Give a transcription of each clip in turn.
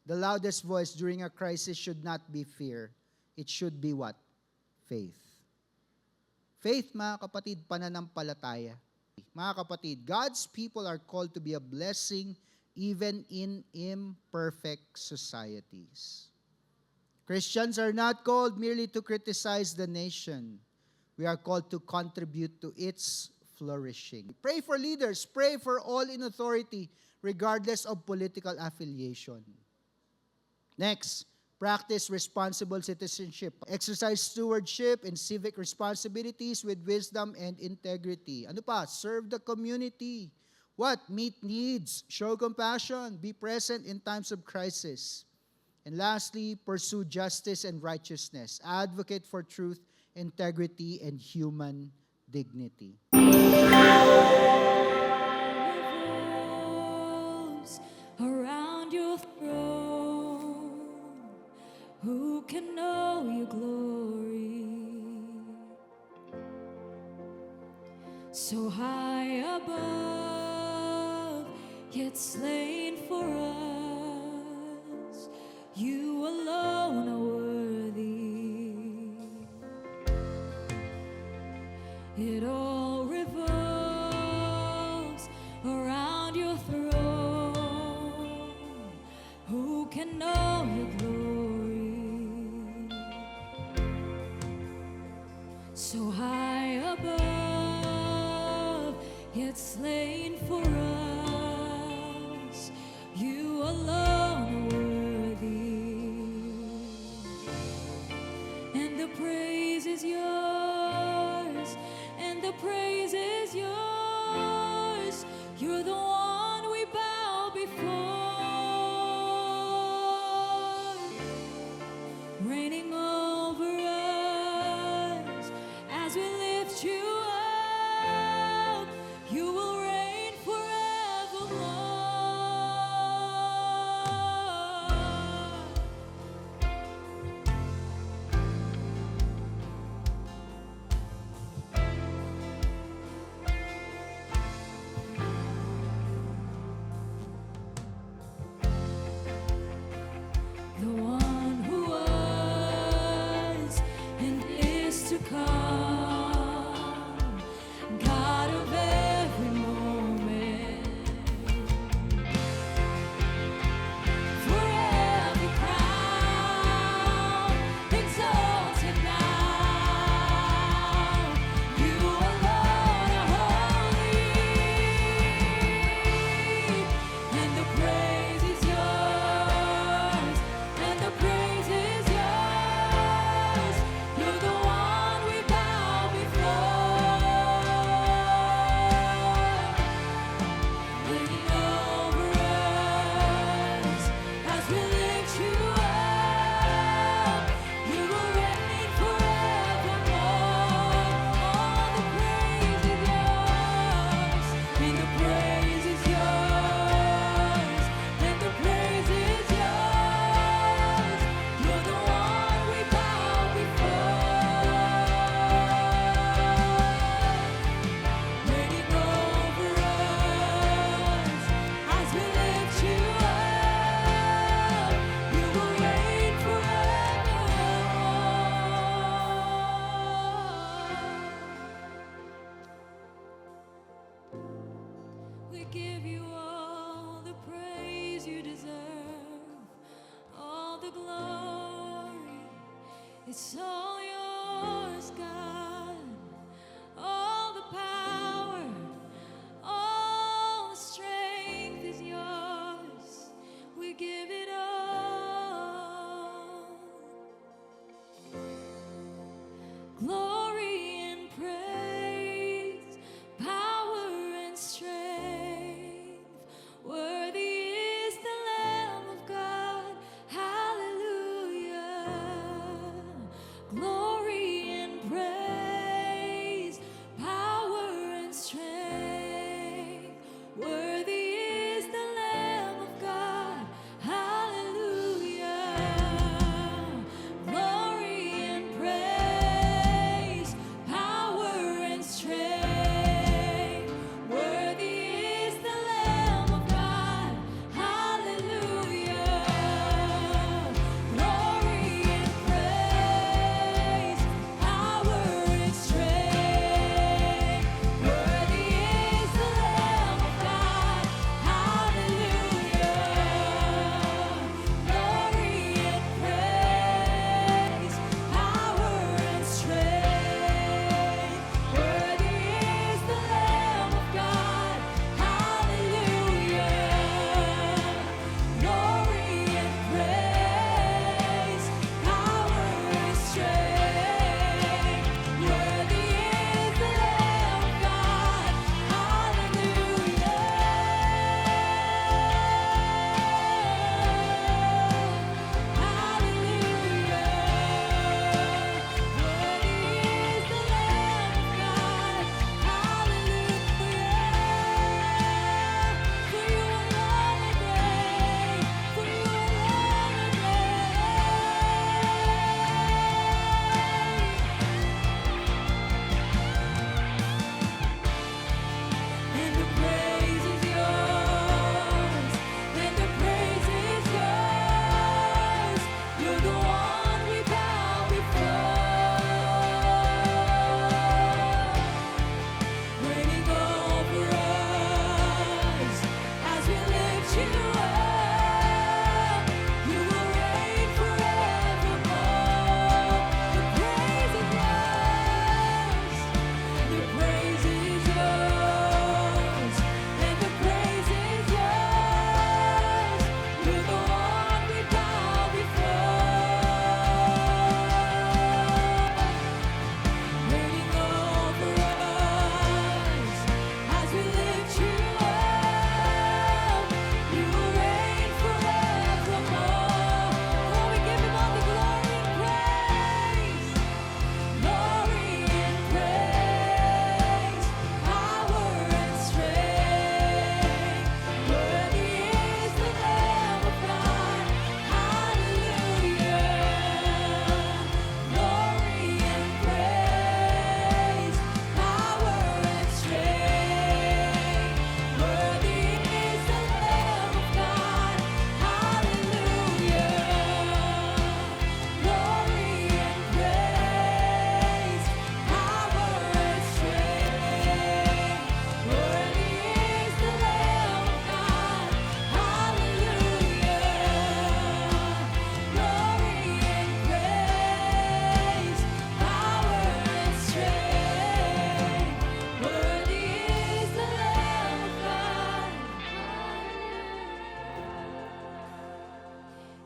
The loudest voice during a crisis should not be fear. It should be what? Faith. Faith, mga kapatid, pananampalataya. Mga kapatid, God's people are called to be a blessing even in imperfect societies. Christians are not called merely to criticize the nation. We are called to contribute to its flourishing. Pray for leaders. Pray for all in authority, regardless of political affiliation. Next, practice responsible citizenship. Exercise stewardship and civic responsibilities with wisdom and integrity. Ano pa? Serve the community. What? Meet needs. Show compassion. Be present in times of crisis. And lastly, pursue justice and righteousness. Advocate for truth, integrity, and human dignity. Around your throne, who can know your glory? So high above, yet slain for us, you alone are worthy. It all revolves around your throne. Who can know your glory? So high above, yet slain for us, you alone are worthy. And the praise is yours, and the praise is yours. You're the one we bow before, reigning over us as we lift you up. You will reign forevermore. The one who was and is to come, God of every moment, for every crown exalted now. You alone are holy, and the praise is yours, and the praise is yours. You're the one we bow before, reigning over us as we lift you up. You will reign forevermore. All the praise is yours, and the praise is yours, and the praise is yours. You're the one we bow before, reigning over us as we lift you up. You will reign forevermore. We give you all the praise you deserve, all the glory. It's all yours, God. All the power, all the strength is yours. We give it all. Glory and praise, power and strength. Worthy is the Lamb of God. Hallelujah. Glory and praise.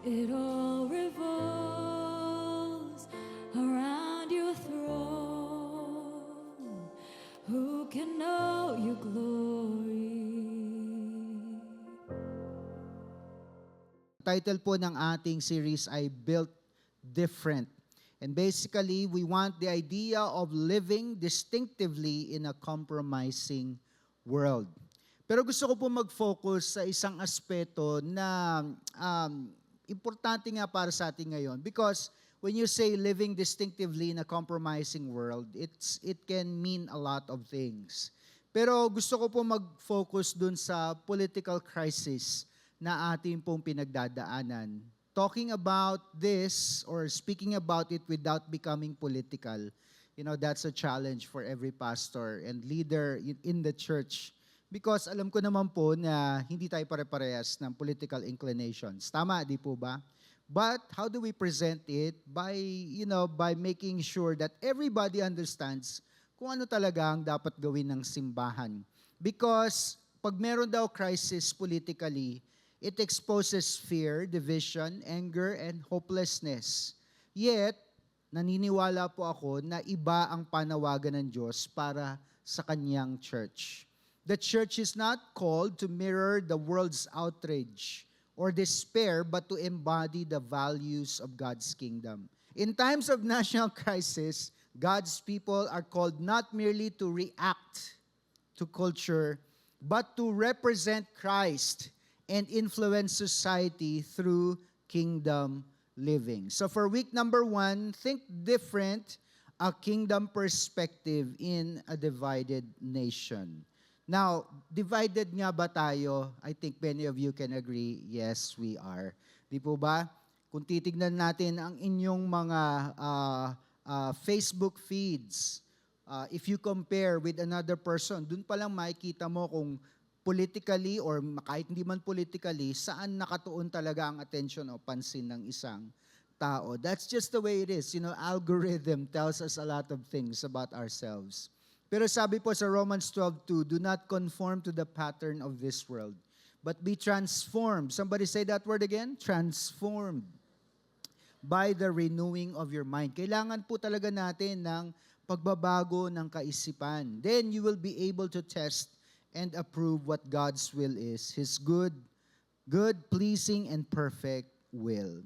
It all revolves around your throne. Who can know your glory? Title po ng ating series ay Built Different. And basically, we want the idea of living distinctively in a compromising world. Pero gusto ko po mag-focus sa isang aspeto na importante nga para sa atin ngayon. Because when you say living distinctively in a compromising world, it can mean a lot of things. Pero gusto ko po mag-focus dun sa political crisis na ating pong pinagdadaanan. Talking about this or speaking about it without becoming political, that's a challenge for every pastor and leader in the church. Because alam ko naman po na hindi tayo pare-parehas ng political inclinations. Tama, di po ba? But how do we present it? By making sure that everybody understands kung ano talaga ang dapat gawin ng simbahan. Because pag meron daw crisis politically, it exposes fear, division, anger, and hopelessness. Yet, naniniwala po ako na iba ang panawagan ng Diyos para sa kanyang church. The church is not called to mirror the world's outrage or despair, but to embody the values of God's kingdom. In times of national crisis, God's people are called not merely to react to culture, but to represent Christ and influence society through kingdom living. So for week number 1, think different, a kingdom perspective in a divided nation. Now, divided nga ba tayo? I think many of you can agree, yes, we are. Di po ba? Kung titignan natin ang inyong mga Facebook feeds, if you compare with another person, dun pa lang makikita mo kung politically or kahit hindi man politically, saan nakatuon talaga ang attention o pansin ng isang tao. That's just the way it is. Algorithm tells us a lot of things about ourselves. Pero sabi po sa Romans 12:2, do not conform to the pattern of this world, but be transformed. Somebody say that word again? Transformed by the renewing of your mind. Kailangan po talaga natin ng pagbabago ng kaisipan. Then you will be able to test and approve what God's will is, His good, pleasing, and perfect will.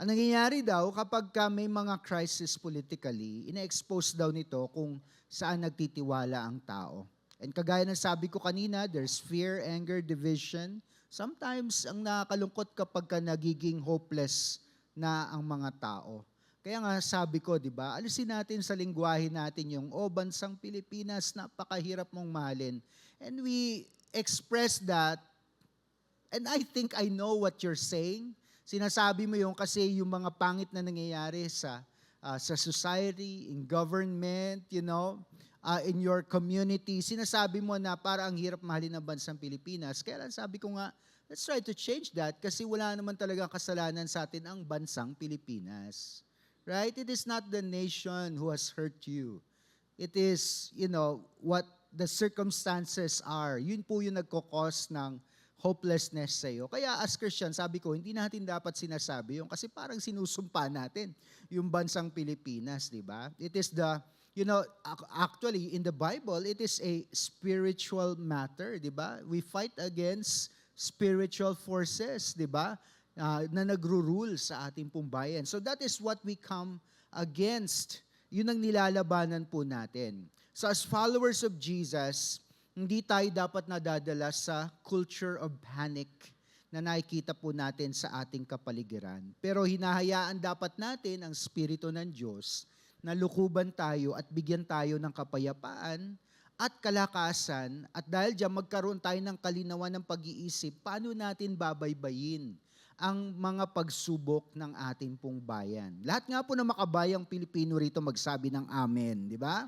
Ang nangyayari daw, kapag may mga crisis politically, ina-expose daw nito kung saan nagtitiwala ang tao. And kagaya ng sabi ko kanina, there's fear, anger, division. Sometimes, ang nakakalungkot kapag nagiging hopeless na ang mga tao. Kaya nga sabi ko, di ba, alisin natin sa lingwahe natin yung, bansang Pilipinas, napakahirap mong mahalin. And we express that, and I think I know what you're saying. Sinasabi mo yung kasi yung mga pangit na nangyayari sa society, in government, in your community. Sinasabi mo na para ang hirap mahalin ng bansang Pilipinas. Kaya lang sabi ko nga, let's try to change that kasi wala naman talaga kasalanan sa atin ang bansang Pilipinas. Right? It is not the nation who has hurt you. It is, what the circumstances are. Yun po yung nagkakos ng hopelessness sa iyo. Kaya as Christian, sabi ko, hindi natin dapat sinasabi yung kasi parang sinusumpa natin yung bansang Pilipinas, di ba? It is actually in the Bible, it is a spiritual matter, di ba? We fight against spiritual forces, di ba? Na nagro-rule sa ating pong bayan. So that is what we come against. Yun ang nilalabanan po natin. So as followers of Jesus, hindi tayo dapat nadadala sa culture of panic na nakikita po natin sa ating kapaligiran. Pero hinahayaan dapat natin ang Espiritu ng Diyos na lukuban tayo at bigyan tayo ng kapayapaan at kalakasan. At dahil diyan magkaroon tayo ng kalinawan ng pag-iisip, paano natin babaybayin ang mga pagsubok ng ating pong bayan. Lahat nga po na makabayang Pilipino rito magsabi ng amen, di ba?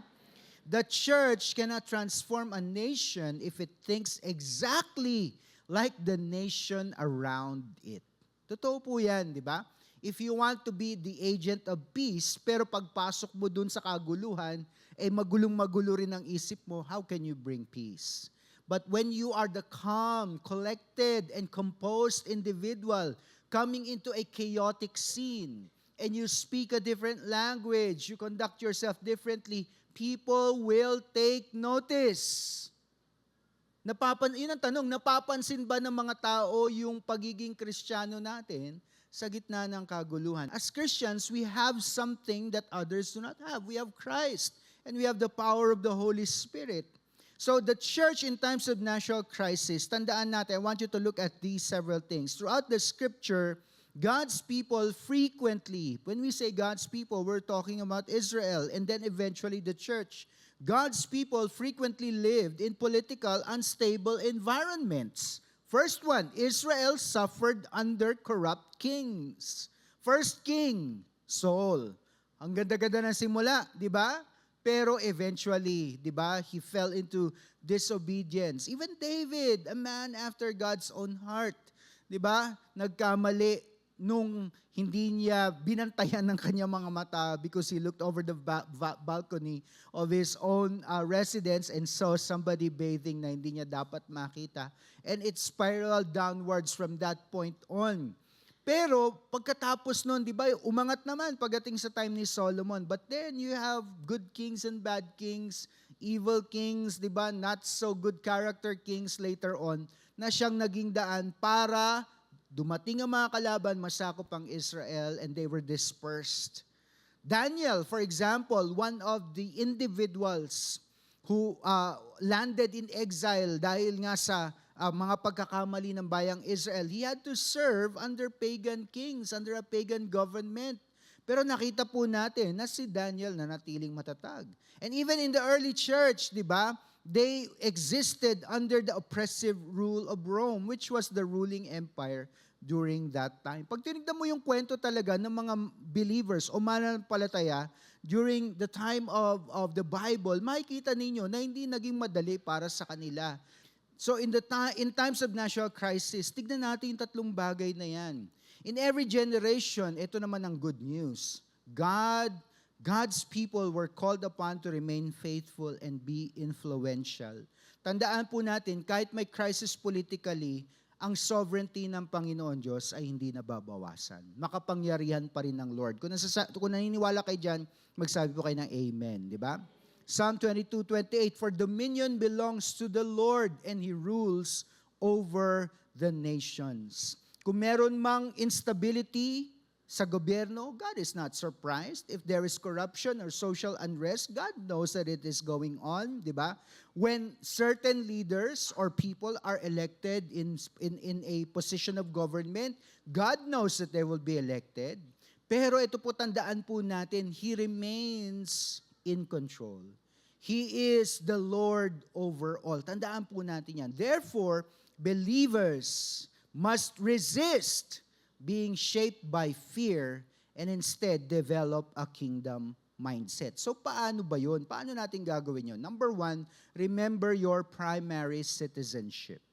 The church cannot transform a nation if it thinks exactly like the nation around it. Totoo po yan, di ba? If you want to be the agent of peace, pero pagpasok mo dun sa kaguluhan, magulong-magulo rin ang isip mo, how can you bring peace? But when you are the calm, collected, and composed individual, coming into a chaotic scene, and you speak a different language, you conduct yourself differently, people will take notice. Yun ang tanong, napapansin ba ng mga tao yung pagiging Kristiyano natin sa gitna ng kaguluhan? As Christians, we have something that others do not have. We have Christ, and we have the power of the Holy Spirit. So the church in times of national crisis, tandaan natin, I want you to look at these several things. Throughout the scripture, God's people frequently, when we say God's people, we're talking about Israel and then eventually the church. God's people frequently lived in political unstable environments. First one, Israel suffered under corrupt kings. First king, Saul. Ang ganda-ganda ng simula, di ba? Pero eventually, di ba, he fell into disobedience. Even David, a man after God's own heart, di ba, nagkamali nung hindi niya binantayan ng kanyang mga mata because he looked over the balcony of his own residence and saw somebody bathing na hindi niya dapat makita. And it spiraled downwards from that point on. Pero pagkatapos nun, di ba, umangat naman pagdating sa time ni Solomon. But then you have good kings and bad kings, evil kings, di ba, not so good character kings later on, na siyang naging daan para dumating ang mga kalaban, masakop ang Israel, and they were dispersed. Daniel, for example, one of the individuals who landed in exile dahil nga sa mga pagkakamali ng bayang Israel, he had to serve under pagan kings, under a pagan government. Pero nakita po natin na si Daniel nanatiling matatag. And even in the early church, di ba, they existed under the oppressive rule of Rome, which was the ruling empire during that time. Pag tinignan mo yung kwento talaga ng mga believers o mananampalataya during the time of the Bible, makikita ninyo na hindi naging madali para sa kanila. So in times of national crisis, tignan natin yung tatlong bagay na yan. In every generation, ito naman ang good news. God's people were called upon to remain faithful and be influential. Tandaan po natin, kahit may crisis politically, ang sovereignty ng Panginoon Diyos ay hindi nababawasan. Makapangyarihan pa rin ng Lord. Kung naniniwala kayo dyan, magsabi po kayo ng amen, di ba? Psalm 22:28, for dominion belongs to the Lord and He rules over the nations. Kung meron mang instability sa gobyerno, God is not surprised. If there is corruption or social unrest, God knows that it is going on, di ba? When certain leaders or people are elected in a position of government, God knows that they will be elected. Pero ito po, tandaan po natin, He remains in control. He is the Lord over all. Tandaan po natin yan. Therefore, believers must resist being shaped by fear and instead develop a kingdom mindset. So paano ba yun? Paano natin gagawin yun? Number one, remember your primary citizenship.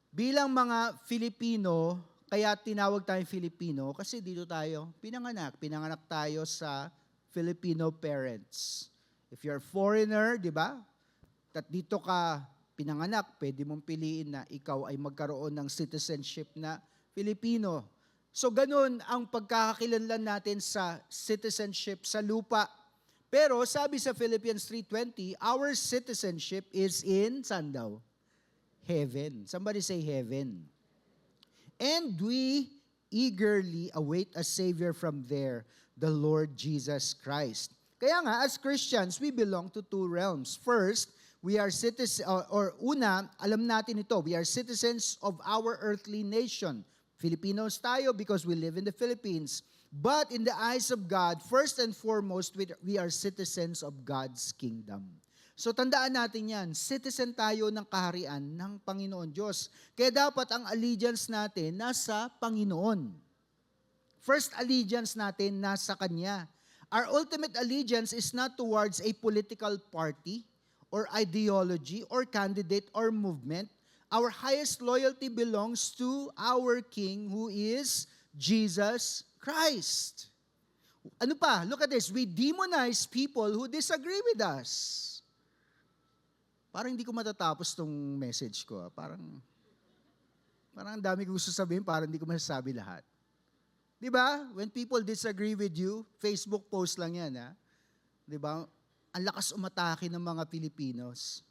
Bilang mga Filipino, kaya tinawag tayong Filipino kasi dito tayo pinanganak. Pinanganak tayo sa Filipino parents. If you're a foreigner, di ba? At dito ka pinanganak, pwede mong piliin na ikaw ay magkaroon ng citizenship na Filipino. So ganun ang pagkakakilanlan natin sa citizenship sa lupa. Pero sabi sa Philippians 3:20, our citizenship is in, saan daw? Heaven. Somebody say heaven. And we eagerly await a Savior from there, the Lord Jesus Christ. Kaya nga, as Christians, we belong to two realms. First, we are citizens, alam natin ito, we are citizens of our earthly nation. Filipinos tayo because we live in the Philippines. But in the eyes of God, first and foremost, we are citizens of God's kingdom. So tandaan natin yan, citizen tayo ng kaharian ng Panginoon Diyos. Kaya dapat ang allegiance natin nasa Panginoon. First allegiance natin nasa Kanya. Our ultimate allegiance is not towards a political party or ideology or candidate or movement. Our highest loyalty belongs to our King who is Jesus Christ. Ano pa? Look at this. We demonize people who disagree with us. Parang hindi ko matatapos tong message ko. Parang Parang ang dami ko gusto sabihin, parang hindi ko masasabi lahat. Di ba? When people disagree with you, Facebook post lang yan, ha? Di ba? Ang lakas umatake ng mga Pilipinos.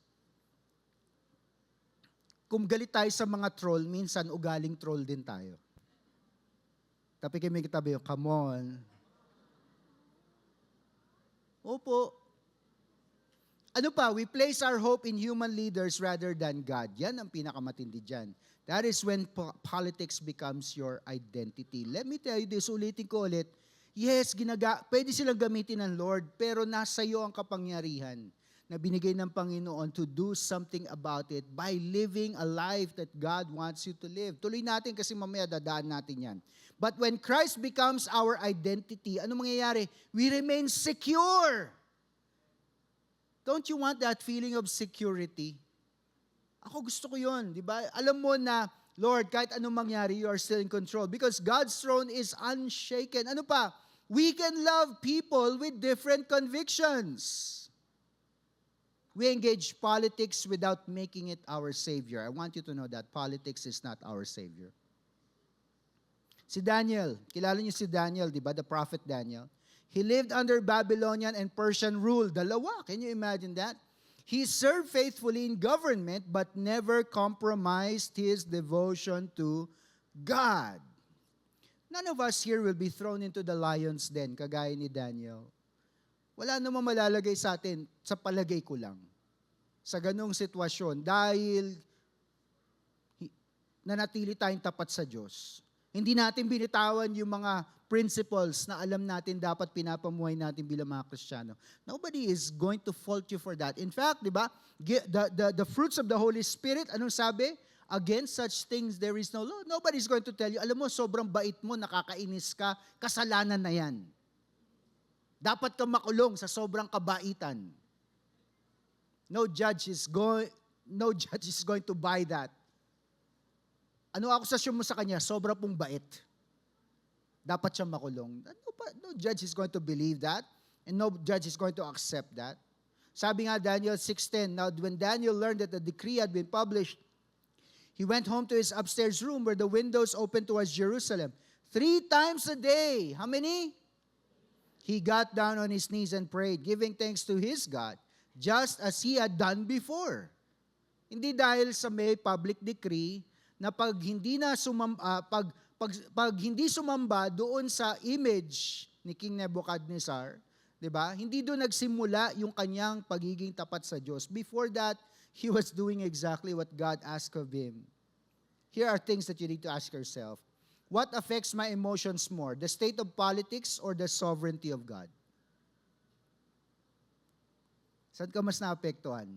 Kung galit tayo sa mga troll, minsan ugaling troll din tayo. Tapi kayo may kitabi, come on. Opo. Ano pa? We place our hope in human leaders rather than God. Yan ang pinakamatindi dyan. That is when politics becomes your identity. Let me tell you this, ulitin ko ulit. Yes, pwede silang gamitin ng Lord, pero nasa iyo ang kapangyarihan na binigay ng Panginoon to do something about it by living a life that God wants you to live. Tuloy natin kasi mamaya dadaan natin yan. But when Christ becomes our identity, ano mangyayari? We remain secure. Don't you want that feeling of security? Ako gusto ko yun, di ba? Alam mo na, Lord, kahit anong mangyari, you are still in control. Because God's throne is unshaken. Ano pa? We can love people with different convictions. We engage politics without making it our savior. I want you to know that politics is not our savior. Si Daniel, kilala niyo si Daniel, di ba? The prophet Daniel. He lived under Babylonian and Persian rule. Dalawa, can you imagine that? He served faithfully in government but never compromised his devotion to God. None of us here will be thrown into the lion's den, kagaya ni Daniel. Wala namang malalagay sa atin, sa palagay ko lang, sa ganong sitwasyon, dahil nanatili tayong tapat sa Diyos. Hindi natin binitawan yung mga principles na alam natin dapat pinapamuhay natin bilang mga Kristiyano. Nobody is going to fault you for that. In fact, di ba, the fruits of the Holy Spirit, anong sabi? Against such things there is no law. Nobody is going to tell you, alam mo, sobrang bait mo, nakakainis ka, kasalanan na yan. Dapat kang makulong sa sobrang kabaitan. No judge is going to buy that. Ano akusasyon mo sa kanya? Sobra pong bait. Dapat siyang makulong. No judge is going to believe that, and no judge is going to accept that. Sabi nga Daniel 6:10, now when Daniel learned that the decree had been published, he went home to his upstairs room where the windows opened towards Jerusalem. 3 times a day. How many? He got down on his knees and prayed, giving thanks to his God, just as he had done before. Hindi dahil sa may public decree na pag hindi sumamba doon sa image ni King Nebuchadnezzar, 'di ba? Hindi doon nagsimula yung kanyang pagiging tapat sa Diyos. Before that, he was doing exactly what God asked of him. Here are things that you need to ask yourself. What affects my emotions more, the state of politics or the sovereignty of God? Saan ka mas naapektuhan?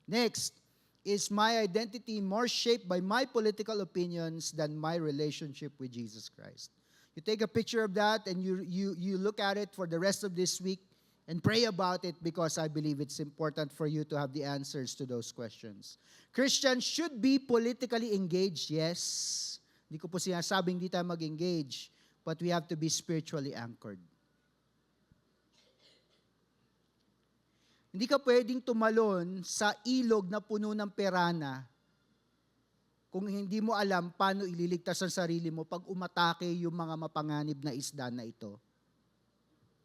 Next, is my identity more shaped by my political opinions than my relationship with Jesus Christ? You take a picture of that and you look at it for the rest of this week and pray about it, because I believe it's important for you to have the answers to those questions. Christians should be politically engaged, yes. Hindi ko po sinasabing hindi tayo mag-engage, but we have to be spiritually anchored. Hindi ka pwedeng tumalon sa ilog na puno ng perana kung hindi mo alam paano ililigtas ang sarili mo pag umatake yung mga mapanganib na isda na ito.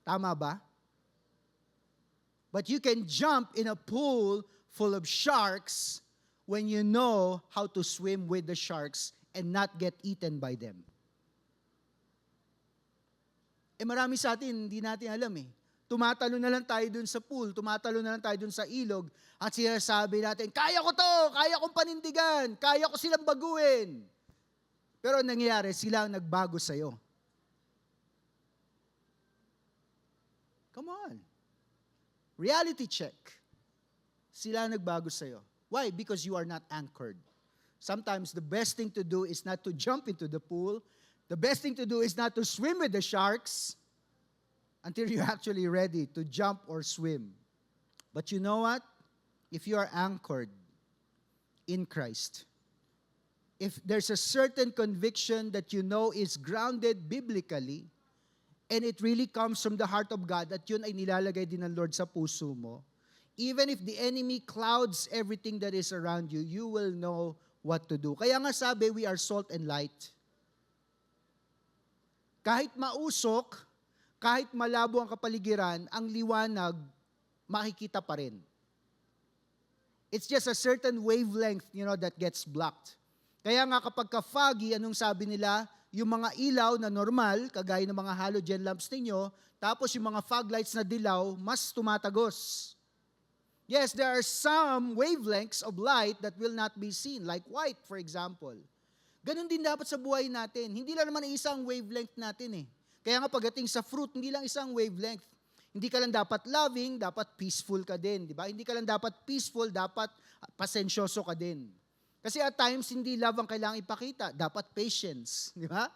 Tama ba? But you can jump in a pool full of sharks when you know how to swim with the sharks and not get eaten by them. Marami sa atin, hindi natin alam Tumatalo na lang tayo dun sa pool, tumatalo na lang tayo dun sa ilog, at sinasabi natin, kaya ko to, kaya kong panindigan, kaya ko silang baguhin. Pero nangyayari, sila ang nagbago sa'yo. Come on. Reality check. Sila ang nagbago sa'yo. Why? Because you are not anchored. Sometimes the best thing to do is not to jump into the pool. The best thing to do is not to swim with the sharks until you're actually ready to jump or swim. But you know what? If you are anchored in Christ, if there's a certain conviction that you know is grounded biblically, and it really comes from the heart of God, at yun ay nilalagay din ng Lord sa puso mo, even if the enemy clouds everything that is around you, you will know what to do. Kaya nga sabi, we are salt and light. Kahit mausok, kahit malabo ang kapaligiran, ang liwanag, makikita pa rin. It's just a certain wavelength, that gets blocked. Kaya nga kapag ka-foggy, anong sabi nila? Yung mga ilaw na normal, kagaya ng mga halogen lamps ninyo, tapos yung mga fog lights na dilaw, mas tumatagos. Yes, there are some wavelengths of light that will not be seen, like white, for example. Ganon din dapat sa buhay natin. Hindi lang naman isang wavelength natin eh. Kaya nga pagdating sa fruit, hindi lang isang wavelength. Hindi ka lang dapat loving, dapat peaceful ka din, di ba? Hindi ka lang dapat peaceful, dapat pasensyoso ka din. Kasi at times, hindi love ang kailangang ipakita, dapat patience, di ba?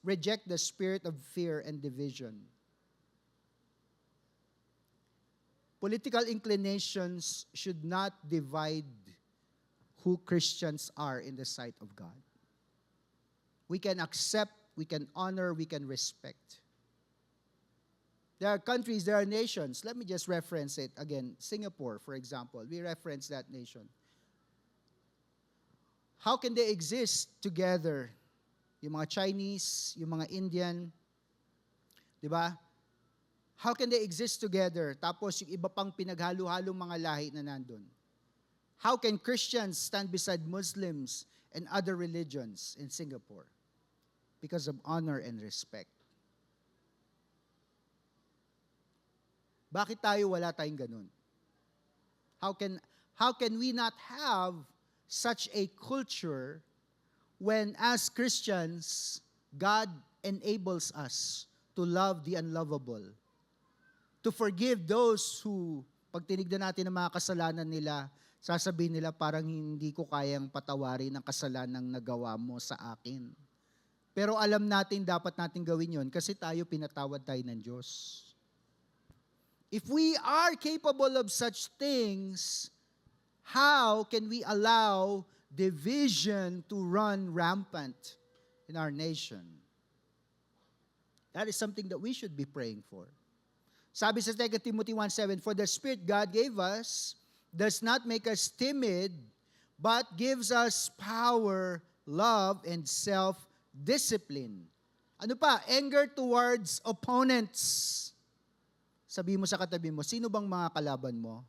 Reject the spirit of fear and division. Political inclinations should not divide who Christians are in the sight of God. We can accept, we can honor, we can respect. There are countries, there are nations. Let me just reference it again. Singapore, for example. We reference that nation. How can they exist together? Yung mga Chinese, yung mga Indian, di ba? How can they exist together? Tapos yung iba pang pinaghalo-halong mga lahi na nandun. How can Christians stand beside Muslims and other religions in Singapore? Because of honor and respect. Bakit wala tayong ganun? How can we not have such a culture when as Christians, God enables us to love the unlovable, to forgive those who, pag tinignan natin ang mga kasalanan nila, sasabihin nila parang hindi ko kayang patawarin ang kasalanang nagawa mo sa akin. Pero alam natin dapat natin gawin yon kasi tayo pinatawad tayo ng Diyos. If we are capable of such things, how can we allow division to run rampant in our nation? That is something that we should be praying for. Sabi sa 2 Timothy 1:7, for the Spirit God gave us does not make us timid, but gives us power, love, and self-discipline. Ano pa? Anger towards opponents. Sabi mo sa katabi mo, sino bang mga kalaban mo?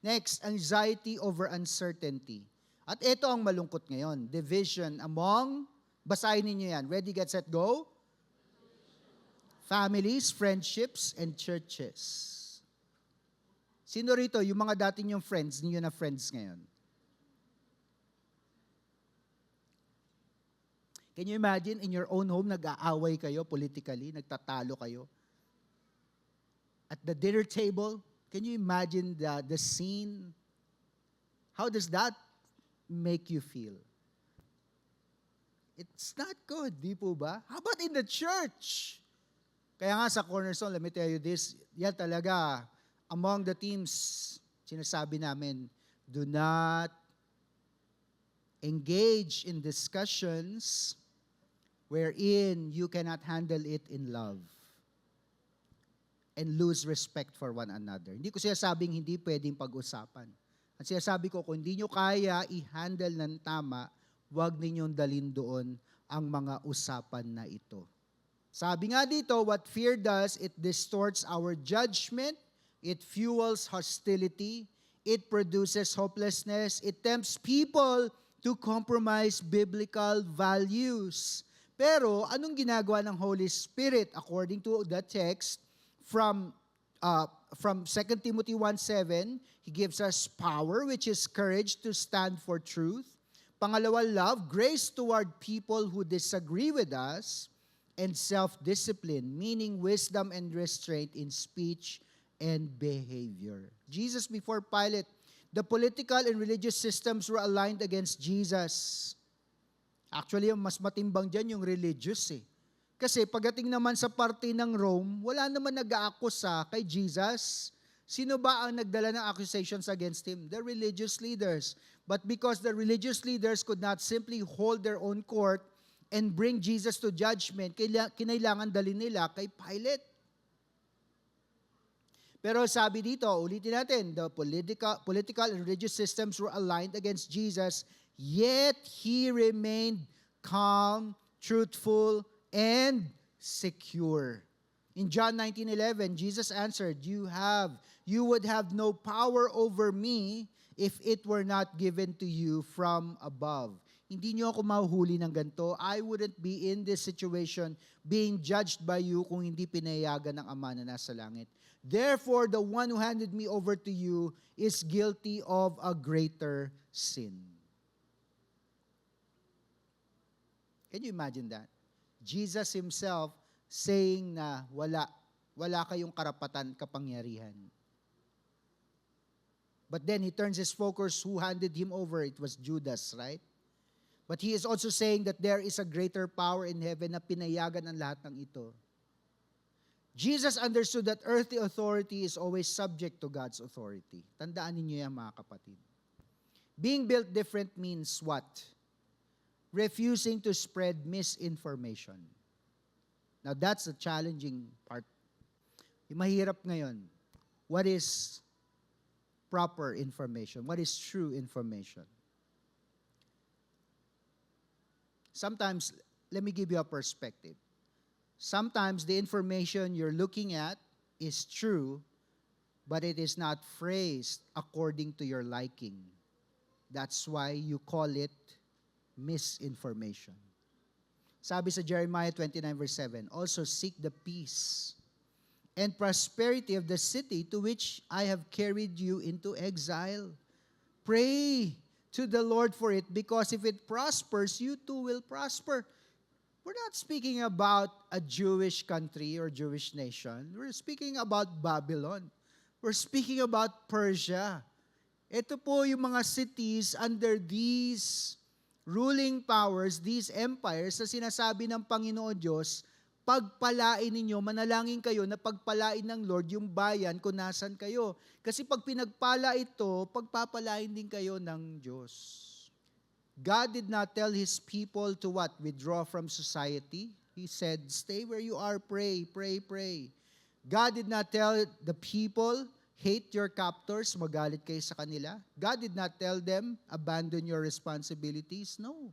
Next, anxiety over uncertainty. At ito ang malungkot ngayon, division among, basahin ninyo yan, ready, get, set, go? Families, friendships, and churches. Sino rito, yung mga dati niyong friends, ninyo na friends ngayon? Can you imagine in your own home, nag-aaway kayo politically, nagtatalo kayo? At the dinner table, can you imagine the scene? How does that make you feel? It's not good, di po ba? How about in the church? Kaya nga sa Cornerstone, let me tell you this, yan talaga, among the teams, sinasabi namin, do not engage in discussions wherein you cannot handle it in love and lose respect for one another. Hindi ko sinasabing hindi pwedeng pag-usapan. At sinasabi ko, kung hindi nyo kaya i-handle ng tama, huwag ninyong dalhin doon ang mga usapan na ito. Sabi nga dito, what fear does, it distorts our judgment, it fuels hostility, it produces hopelessness, it tempts people to compromise biblical values. Pero anong ginagawa ng Holy Spirit according to the text from 2 Timothy 1:7, He gives us power, which is courage to stand for truth. Pangalawa, love, grace toward people who disagree with us, and self-discipline, meaning wisdom and restraint in speech and behavior. Jesus before Pilate, the political and religious systems were aligned against Jesus. Actually, mas matimbang dyan yung religious eh. Kasi pagdating naman sa parte ng Rome, wala naman nag-aakusa kay Jesus. Sino ba ang nagdala ng accusations against Him? The religious leaders. But because the religious leaders could not simply hold their own court and bring Jesus to judgment, kinailangan dalhin nila kay Pilate. Pero sabi dito, ulitin natin, the political and religious systems were aligned against Jesus, yet He remained calm, truthful, and secure. In John 19:11, Jesus answered, you would have no power over me if it were not given to you from above. Hindi niyo ako mahuhuli ng ganito. I wouldn't be in this situation being judged by you kung hindi pinayagan ng Ama na nasa langit. Therefore, the one who handed me over to you is guilty of a greater sin. Can you imagine that? Jesus Himself saying na wala kayong karapatan, kapangyarihan. But then He turns His focus, who handed Him over? It was Judas, right? But He is also saying that there is a greater power in heaven na pinayagan ang lahat ng ito. Jesus understood that earthly authority is always subject to God's authority. Tandaan ninyo yan, mga kapatid. Being built different means what? Refusing to spread misinformation. Now that's the challenging part. Yung mahirap ngayon, what is proper information? What is true information? Sometimes, let me give you a perspective. Sometimes the information you're looking at is true, but it is not phrased according to your liking. That's why you call it misinformation. Sabi sa Jeremiah 29 verse 7, also seek the peace and prosperity of the city to which I have carried you into exile. Pray to the Lord for it, because if it prospers, you too will prosper. We're not speaking about a Jewish country or Jewish nation. We're speaking about Babylon. We're speaking about Persia. Ito po yung mga cities under these ruling powers, these empires, na sinasabi ng Panginoon Diyos, pagpalain ninyo, manalangin kayo na pagpalain ng Lord yung bayan kung nasan kayo. Kasi pag pinagpala ito, pagpapalain din kayo ng Diyos. God did not tell His people to what? Withdraw from society. He said, stay where you are, pray, pray, pray. God did not tell the people, hate your captors, magalit kayo sa kanila. God did not tell them, abandon your responsibilities. No.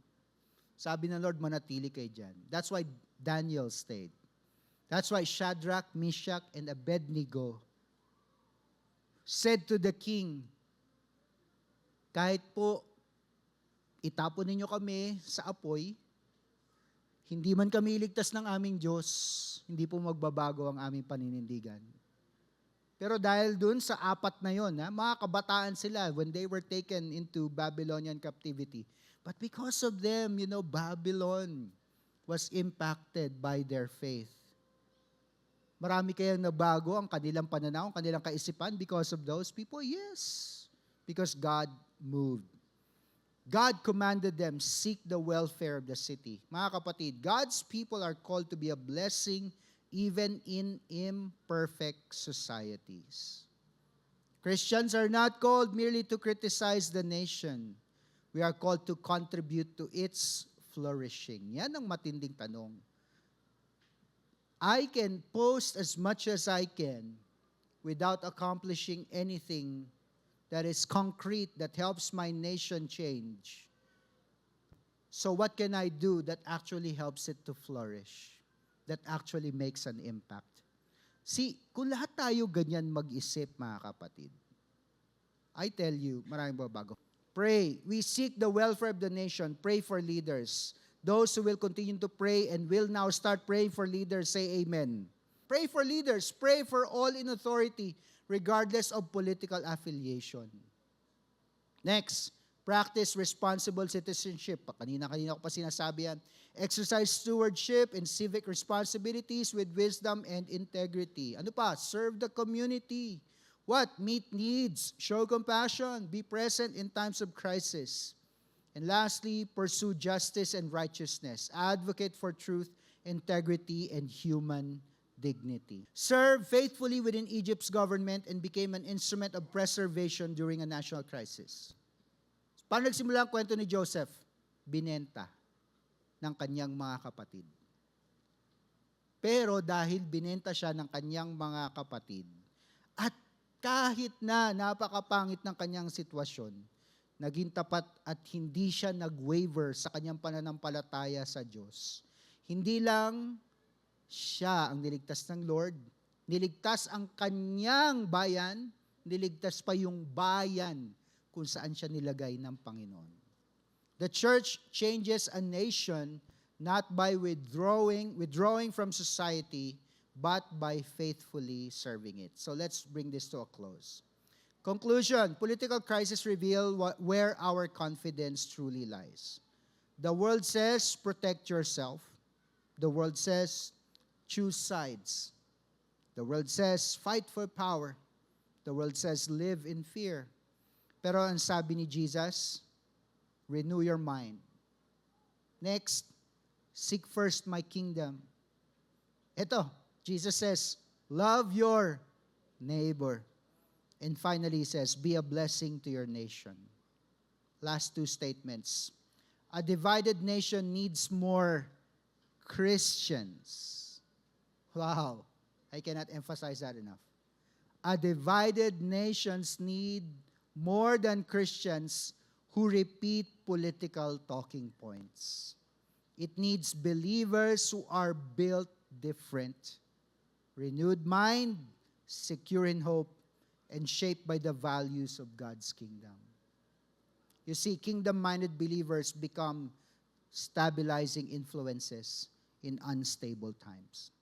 Sabi ng Lord, manatili kayo dyan. That's why Daniel stayed. That's why Shadrach, Meshach, and Abednego said to the king, kahit po itapon ninyo kami sa apoy, hindi man kami iligtas ng aming Diyos, hindi po magbabago ang aming paninindigan. Pero dahil dun sa apat na yon, mga kabataan sila when they were taken into Babylonian captivity. But because of them, Babylon was impacted by their faith. Marami kayang nabago ang kanilang pananaw, ang kanilang kaisipan because of those people? Yes. Because God moved. God commanded them, seek the welfare of the city. Mga kapatid, God's people are called to be a blessing even in imperfect societies. Christians are not called merely to criticize the nation. We are called to contribute to its flourishing. Yan ang matinding tanong. I can post as much as I can without accomplishing anything that is concrete, that helps my nation change. So what can I do that actually helps it to flourish? That actually makes an impact? See, kung lahat tayo ganyan mag-isip, mga kapatid, I tell you, maraming babago. Pray. We seek the welfare of the nation. Pray for leaders. Those who will continue to pray and will now start praying for leaders, say amen. Pray for leaders. Pray for all in authority, regardless of political affiliation. Next, practice responsible citizenship. Kanina ko pa sinasabi yan. Exercise stewardship and civic responsibilities with wisdom and integrity. Ano pa? Serve the community. What? Meet needs. Show compassion. Be present in times of crisis. And lastly, pursue justice and righteousness. Advocate for truth, integrity, and human dignity. Serve faithfully within Egypt's government and became an instrument of preservation during a national crisis. Paano nagsimula ang kwento ni Joseph? Binenta ng kanyang mga kapatid. Pero dahil binenta siya ng kanyang mga kapatid, at kahit na napakapangit ng kanyang sitwasyon, naging tapat at hindi siya nag-waver sa kanyang pananampalataya sa Diyos. Hindi lang siya ang niligtas ng Lord, niligtas ang kanyang bayan, niligtas pa yung bayan kung saan siya nilagay ng Panginoon. The church changes a nation not by withdrawing from society, but by faithfully serving it. So let's bring this to a close. Conclusion, political crisis reveal where our confidence truly lies. The world says, protect yourself. The world says, choose sides. The world says, fight for power. The world says, live in fear. Pero ang sabi ni Jesus, renew your mind. Next, seek first my kingdom. Ito, Jesus says, love your neighbor. And finally, he says, be a blessing to your nation. Last two statements. A divided nation needs more Christians. Wow, I cannot emphasize that enough. A divided nations need more than Christians who repeat political talking points. It needs believers who are built different, renewed mind, secure in hope, and shaped by the values of God's kingdom. You see, kingdom-minded believers become stabilizing influences in unstable times.